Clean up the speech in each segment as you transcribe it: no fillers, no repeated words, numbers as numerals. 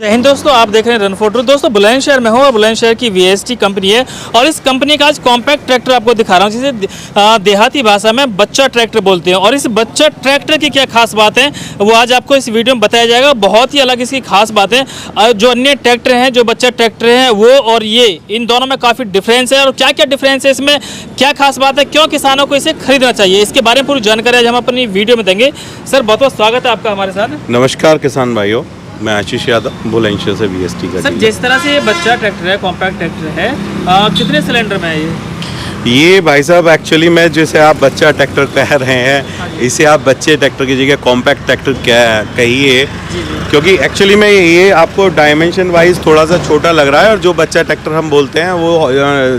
जय हिंद दोस्तों, आप देख रहे हैं रन फोटो। दोस्तों बुलंदशहर में हूँ और बुलंदशहर की वीएसटी कंपनी है और इस कंपनी का आज कॉम्पैक्ट ट्रैक्टर आपको दिखा रहा हूँ, जिसे देहाती भाषा में बच्चा ट्रैक्टर बोलते हैं। और इस बच्चा ट्रैक्टर की क्या खास बात है वो आज आपको इस वीडियो में बताया जाएगा। बहुत ही अलग इसकी खास बात है। जो अन्य ट्रैक्टर हैं, जो बच्चा ट्रैक्टर है वो और ये, इन दोनों में काफ़ी डिफरेंस है। और क्या क्या डिफरेंस है इसमें, क्या खास बात है, क्यों किसानों को इसे खरीदना चाहिए, इसके बारे में पूरी जानकारी आज हम अपनी वीडियो में देंगे। सर बहुत बहुत स्वागत है आपका हमारे साथ। नमस्कार किसान भाइयों, मैं आशीष यादव बुलंदशहर से वीएसटी का। सर जिस तरह से ये बच्चा ट्रैक्टर है, कॉम्पैक्ट ट्रैक्टर है, कितने सिलेंडर में है ये भाई साहब, एक्चुअली में जैसे आप बच्चा ट्रैक्टर कह रहे हैं, इसे आप बच्चे ट्रैक्टर की जगह कॉम्पैक्ट ट्रैक्टर कहिए, क्योंकि एक्चुअली में ये आपको डायमेंशन वाइज थोड़ा सा छोटा लग रहा है। और जो बच्चा ट्रैक्टर हम बोलते हैं वो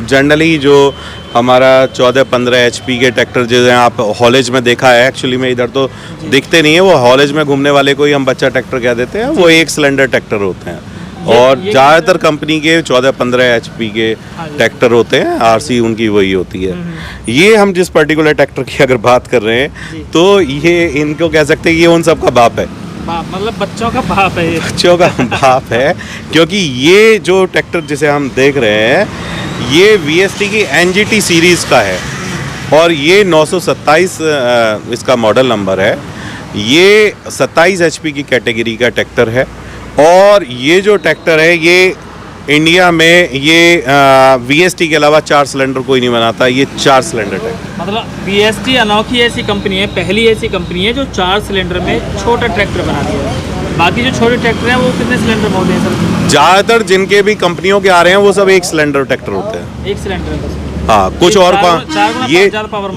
जनरली जो हमारा 14-15 HP के ट्रैक्टर जो आप हॉलेज में देखा है, एक्चुअली में इधर तो दिखते नहीं है, वो हॉलेज में घूमने वाले को ही हम बच्चा ट्रैक्टर कह देते हैं। वो एक सिलेंडर ट्रैक्टर होते हैं और ज़्यादातर कंपनी के 14-15 HP के ट्रैक्टर होते हैं। RC उनकी वही होती है। ये हम जिस पर्टिकुलर ट्रैक्टर की अगर बात कर रहे हैं तो ये इनको कह सकते हैं ये उन सब का बाप है, मतलब बच्चों का बाप है, बच्चों का बाप है। क्योंकि ये जो ट्रैक्टर जिसे हम देख रहे हैं ये VST की NGT सीरीज़ का है और ये 927 इसका मॉडल नंबर है। ये 27 HP की कैटेगरी का ट्रैक्टर है और ये जो ट्रैक्टर है ये इंडिया में ये VST के अलावा 4 सिलेंडर कोई नहीं बनाता। ये 4 सिलेंडर ट्रैक्टर, मतलब VST अनोखी ऐसी कंपनी है, पहली ऐसी कंपनी है जो 4 सिलेंडर में छोटा ट्रैक्टर बनाती है। बाकी जो छोटे ट्रैक्टर हैं वो कितने सिलेंडर में होते हैं सर? ज़्यादातर जिनके भी कंपनियों के आ रहे हैं वो सब एक सिलेंडर ट्रैक्टर होते हैं। एक सिलेंडर, हाँ, कुछ और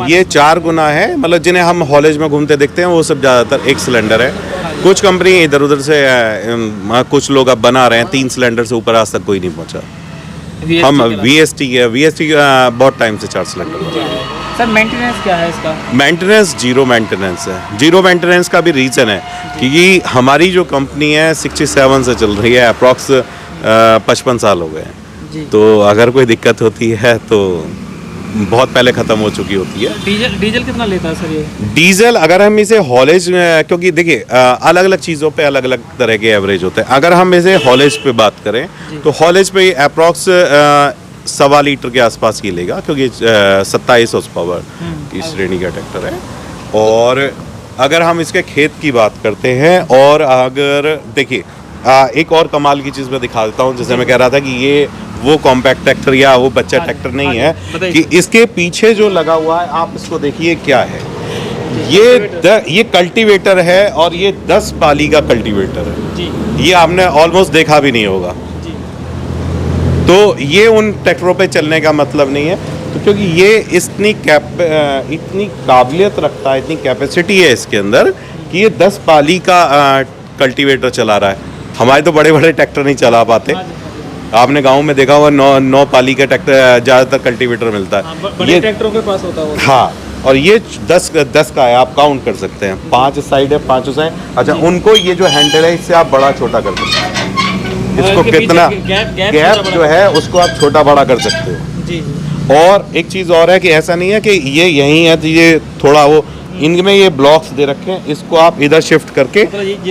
ये 4 गुना है। मतलब जिन्हें हम हॉलेज में घूमते देखते हैं वो सब ज़्यादातर एक सिलेंडर है। कुछ कंपनी इधर उधर से कुछ लोग अब बना रहे हैं 3 सिलेंडर से ऊपर, आज तक कोई नहीं पहुंचा। हम VST बहुत टाइम से 4 सिलेंडर। सर मेंटेनेंस क्या है इसका? मेंटेनेंस जीरो मेंटेनेंस है। जीरो मेंटेनेंस का भी रीज़न है क्योंकि हमारी जो कंपनी है 67 से चल रही है, अप्रॉक्स 55 साल हो गए हैं। तो अगर कोई दिक्कत होती है तो बहुत पहले ख़त्म हो चुकी होती है। डीजल कितना लेता है सर ये? डीजल अगर हम इसे हॉलेज, क्योंकि देखिए अलग अलग चीज़ों पे अलग अलग तरह के एवरेज होते हैं। अगर हम इसे हॉलेज पे बात करें तो हॉलेज पे अप्रॉक्स 1.25 लीटर के आसपास ही लेगा, क्योंकि 27 हॉर्स पावर की श्रेणी का ट्रैक्टर है। और अगर हम इसके खेत की बात करते हैं, और अगर देखिए एक और कमाल की चीज़ मैं दिखा देता हूँ। जैसे मैं कह रहा था कि ये वो कॉम्पैक्ट ट्रैक्टर या वो बच्चा ट्रैक्टर नहीं है, कि इसके पीछे जो लगा हुआ है आप इसको देखिए क्या है। ये कल्टीवेटर है और ये 10 पाली का कल्टीवेटर है। ये आपने ऑलमोस्ट देखा भी नहीं होगा। तो ये उन ट्रैक्टरों पे चलने का मतलब नहीं है, तो क्योंकि ये इतनी काबिलियत रखता है, इतनी कैपेसिटी है इसके अंदर कि ये 10 पाली का कल्टीवेटर चला रहा है। हमारे तो बड़े बड़े ट्रैक्टर नहीं चला पाते। आपने गांव में देखा हुआ 9 पाली का ट्रैक्टर ज़्यादातर कल्टीवेटर मिलता है। बड़े ट्रैक्टरों के पास होता है। हाँ, और ये 10 का है, आप काउंट कर सकते हैं। 5 साइड है, 5 साइड। अच्छा, उनको ये जो हैंडल है इससे आप बड़ा छोटा कर सकते हैं। इसको कितना गैप जो है उसको आप छोटा बड़ा कर सकते हो जी। और एक चीज़ और है कि ऐसा नहीं है कि ये यहीं है तो ये थोड़ा वो, इनमें ये ब्लॉक्स दे रखे हैं, इसको आप इधर शिफ्ट करके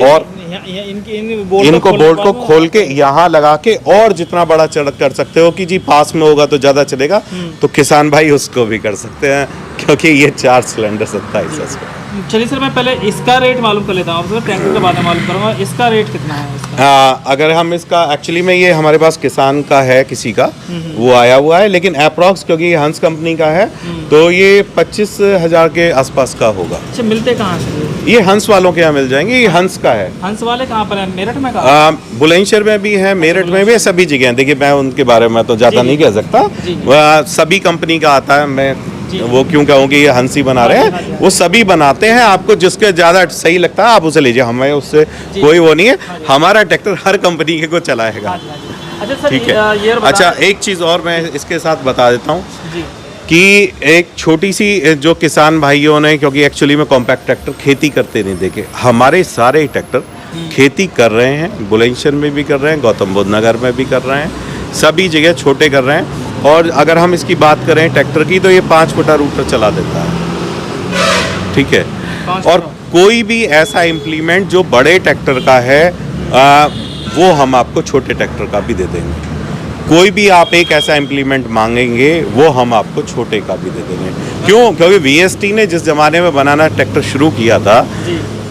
और इनको बोल्ट को खोल के यहाँ लगा के और जितना बड़ा चढ़ कर सकते हो कि जी पास में होगा तो ज़्यादा चलेगा, तो किसान भाई उसको भी कर सकते हैं, क्योंकि ये 4 सिलेंडर 27 है। चलिए सर, मैं पहले इसका रेट मालूम कर लेता हूँ, ट्रैक्टर के बाद में मालूम करूँगा इसका रेट कितना है इसका। अगर हम इसका, एक्चुअली में ये हमारे पास किसान का है, किसी का वो आया हुआ है, लेकिन अप्रॉक्स क्योंकि ये हंस कंपनी का है तो ये 25,000 के आसपास का होगा। अच्छा, मिलते कहाँ से ये? हंस वालों के यहाँ मिल जाएंगे। ये हंस का है। हंस वाले कहाँ पर है? मेरठ में कहाँ? बुलंदशहर में भी है, मेरठ में भी है, सभी जगह। देखिए मैं उनके बारे में तो ज़्यादा नहीं कह सकता। सभी कंपनी का आता है, मैं वो क्यों कहूँ कि ये हंसी बना रहे हैं, वो सभी बनाते हैं। आपको जिसके ज़्यादा सही लगता है आप उसे लीजिए, हमें उससे कोई वो नहीं है। हमारा ट्रैक्टर हर कंपनी के को चलाएगा। ठीक है। अच्छा, एक चीज़ और मैं इसके साथ बता देता हूँ कि एक छोटी सी जो किसान भाइयों ने, क्योंकि एक्चुअली में कॉम्पैक्ट ट्रैक्टर खेती करते नहीं देखे, हमारे सारे ट्रैक्टर खेती कर रहे हैं। बुलंदशहर में भी कर रहे हैं, गौतम बुद्ध नगर में भी कर रहे हैं, सभी जगह छोटे कर रहे हैं। और अगर हम इसकी बात करें ट्रैक्टर की तो ये 5 फुटा रूटर चला देता है। ठीक है। और कोई भी ऐसा इम्प्लीमेंट जो बड़े ट्रैक्टर का है वो हम आपको छोटे ट्रैक्टर का भी दे देंगे। कोई भी आप एक ऐसा इम्प्लीमेंट मांगेंगे वो हम आपको छोटे का भी दे देंगे। क्यों? क्योंकि वीएसटी ने जिस ज़माने में बनाना ट्रैक्टर शुरू किया था,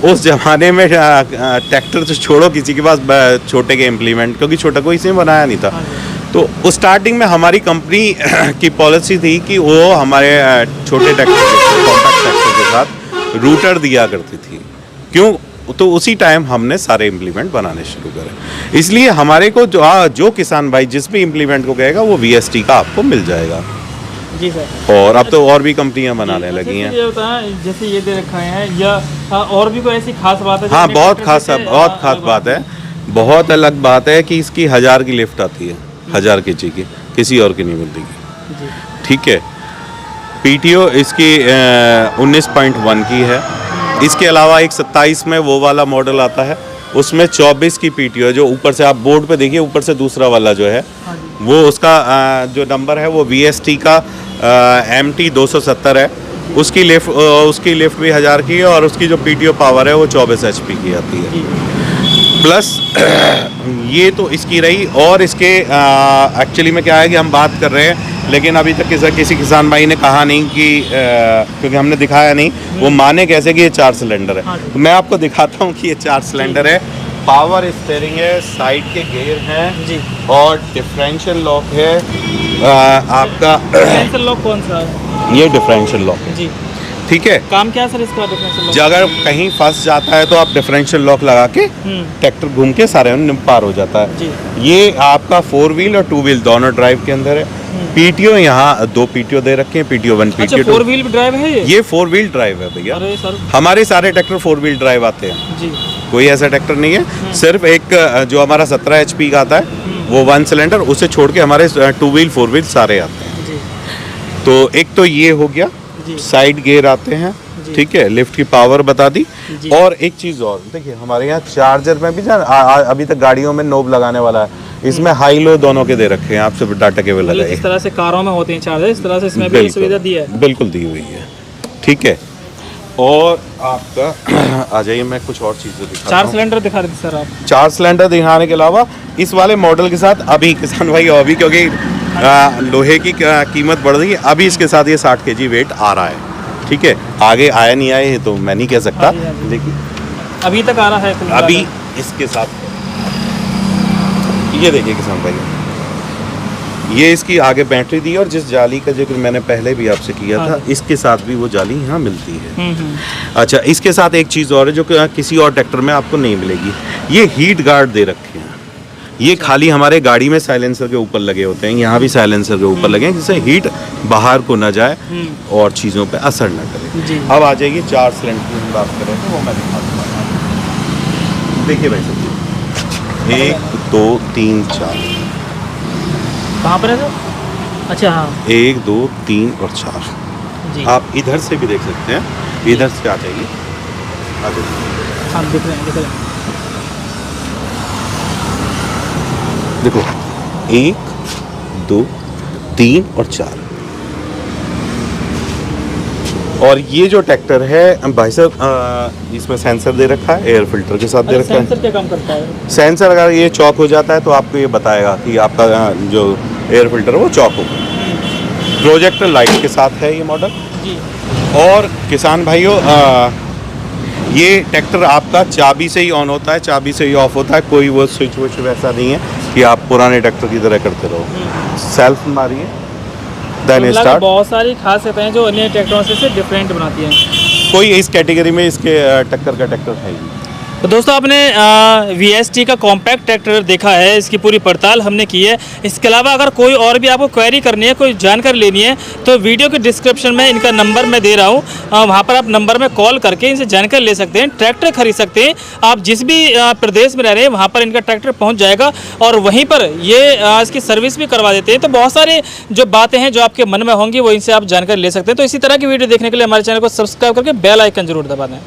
उस ज़माने में ट्रैक्टर तो छोड़ो, किसी के पास छोटे के इम्प्लीमेंट, क्योंकि छोटा कोई इसने बनाया नहीं था। तो उस स्टार्टिंग में हमारी कंपनी की पॉलिसी थी कि वो हमारे छोटे ट्रैक्टर कॉम्पैक्ट ट्रैक्टर के साथ रूटर दिया करती थी। क्यों? तो उसी टाइम हमने सारे इम्प्लीमेंट बनाने शुरू करे। इसलिए हमारे को जो किसान भाई जिस भी इम्प्लीमेंट को कहेगा वो वीएसटी का आपको मिल जाएगा। जी सर। और अब तो और भी कंपनियां बनाने लगी हैं। ये बताएं, जैसे ये दे रखा है या और भी कोई ऐसी खास बात है? हाँ, बहुत खास बात है। बहुत अलग बात है कि इसकी 1000 की लिफ्ट आती है, 1000 kg की, किसी और की नहीं मिलती। ठीक है। पीटीओ इसकी 19.1 की है। इसके अलावा एक 27 में वो वाला मॉडल आता है, उसमें 24 की पीटीओ है, जो ऊपर से आप बोर्ड पे देखिए, ऊपर से दूसरा वाला जो है वो उसका जो नंबर है वो वीएसटी का MT 270 है। उसकी लिफ्ट भी 1000 की है और उसकी जो पीटीओ पावर है वो 24 HP की आती है। प्लस ये तो इसकी रही। और इसके एक्चुअली में क्या है कि हम बात कर रहे हैं, लेकिन अभी तक किसी किसान भाई ने कहा नहीं कि क्योंकि हमने दिखाया नहीं, वो माने कैसे कि ये 4 सिलेंडर है। तो मैं आपको दिखाता हूँ कि ये 4 सिलेंडर है। पावर स्टीयरिंग है, साइड के गियर हैं जी, और डिफरेंशियल लॉक है। आपका डिफरेंशियल लॉक कौन सा है? ये डिफरेंशियल लॉक है जी। ठीक है। काम क्या है सर इसका डिफरेंशियल लॉक? अगर कहीं फंस जाता है तो आप डिफरेंशियल लॉक लगा के ट्रैक्टर घूम के सारे पार हो जाता है जी। ये आपका 4 व्हील और 2 व्हील दोनों ड्राइव के अंदर है। पीटीओ यहाँ 2 पीटीओ दे रखे हैं, पीटीओ 1, पीटीओ 2। 4 व्हील ड्राइव है ये? 4 व्हील ड्राइव है भैया। अरे सर, हमारे सारे ट्रैक्टर 4 व्हील ड्राइव आते हैं जी। कोई ऐसा ट्रैक्टर नहीं है। सिर्फ एक जो हमारा 17 HP का आता है वो 1 सिलेंडर, उसे छोड़ के हमारे 2 व्हील 4 व्हील सारे आते हैं जी। तो एक तो ये हो गया, साइड गियर आते हैं, ठीक है। लिफ्ट की पावर बता दी। और एक चीज़ और देखिए, हमारे यहाँ चार्जर में भी अभी तक गाड़ियों में नोब लगाने वाला है, इसमें हाई लो दोनों के दे रखे हैं, आपसे डाटा केबल लगाए। इस तरह से कारों में होते हैं चार्जर, इस तरह से इसमें भी सुविधा दी है। बिल्कुल दी हुई है, ठीक है। और आपका आ जाइए, मैं कुछ और चीज़ें दिखा। 4 सिलेंडर दिखा रहे थे सर आप। 4 सिलेंडर दिखाने के अलावा इस वाले मॉडल के साथ अभी किसान भाई अभी क्योंकि लोहे की कीमत बढ़ रही है, अभी इसके साथ ये 60 kg वेट आ रहा है। ठीक है, आगे आया नहीं आए तो मैं नहीं कह सकता, लेकिन अभी तक आ रहा है। अभी इसके साथ ये देखिए किसान भाई, ये इसकी आगे बैटरी दी, और जिस जाली का जिक्र मैंने पहले भी आपसे किया था, इसके साथ भी वो जाली यहाँ मिलती है। अच्छा, इसके साथ एक चीज़ और है जो किसी और ट्रैक्टर में आपको नहीं मिलेगी, ये हीट गार्ड दे रखे हैं। ये खाली हमारे गाड़ी में साइलेंसर के ऊपर लगे होते हैं, यहाँ भी साइलेंसर के ऊपर लगे हैं, जिससे हीट बाहर को ना जाए और चीज़ों पे असर ना करे। अब आ जाइए 4 सिलेंडर की बात करें तो वो मैं दिखाता हूँ। देखिए भाई साहब, 1 2 3 4 कहाँ पर है सर? अच्छा हाँ, 1 2 3 और 4 जी। आप इधर से भी देख सकते हैं, इधर से आ जाइए, आ जाइए। हाँ, दिख रहे हैं। देखो 1 2 3 और 4। और ये जो ट्रैक्टर है भाई साहब, इसमें सेंसर दे रखा है, एयर फिल्टर के साथ दे रखा है। सेंसर क्या काम करता है? सेंसर अगर ये चॉक हो जाता है तो आपको ये बताएगा कि आपका जो एयर फिल्टर है वो चॉक हो गया। प्रोजेक्टर लाइट के साथ है ये मॉडल जी। और किसान भाइयों, ये ट्रैक्टर आपका चाबी से ही ऑन होता है, चाबी से ही ऑफ होता है, कोई वो स्विच विच वैसा नहीं है कि आप पुराने ट्रैक्टर की तरह करते रहो। सेल्फ मारिए, देन स्टार्ट। बहुत सारी खासियतें हैं जो अन्य ट्रैक्टरों से डिफरेंट बनाती हैं। कोई इस कैटेगरी में इसके टक्कर का ट्रैक्टर है ही। तो दोस्तों, आपने VST का कॉम्पैक्ट ट्रैक्टर देखा है, इसकी पूरी पड़ताल हमने की है। इसके अलावा अगर कोई और भी आपको क्वेरी करनी है, कोई जानकारी लेनी है, तो वीडियो के डिस्क्रिप्शन में इनका नंबर मैं दे रहा हूँ, वहाँ पर आप नंबर में कॉल करके इनसे जानकारी ले सकते हैं, ट्रैक्टर खरीद सकते हैं। आप जिस भी प्रदेश में रह रहे हैं वहाँ पर इनका ट्रैक्टर पहुँच जाएगा और वहीं पर ये इसकी सर्विस भी करवा देते हैं। तो बहुत सारे जो बातें हैं जो आपके मन में होंगी वो इनसे आप जानकारी ले सकते हैं। तो इसी तरह की वीडियो देखने के लिए हमारे चैनल को सब्सक्राइब करके बेल आइकन जरूर दबा दें।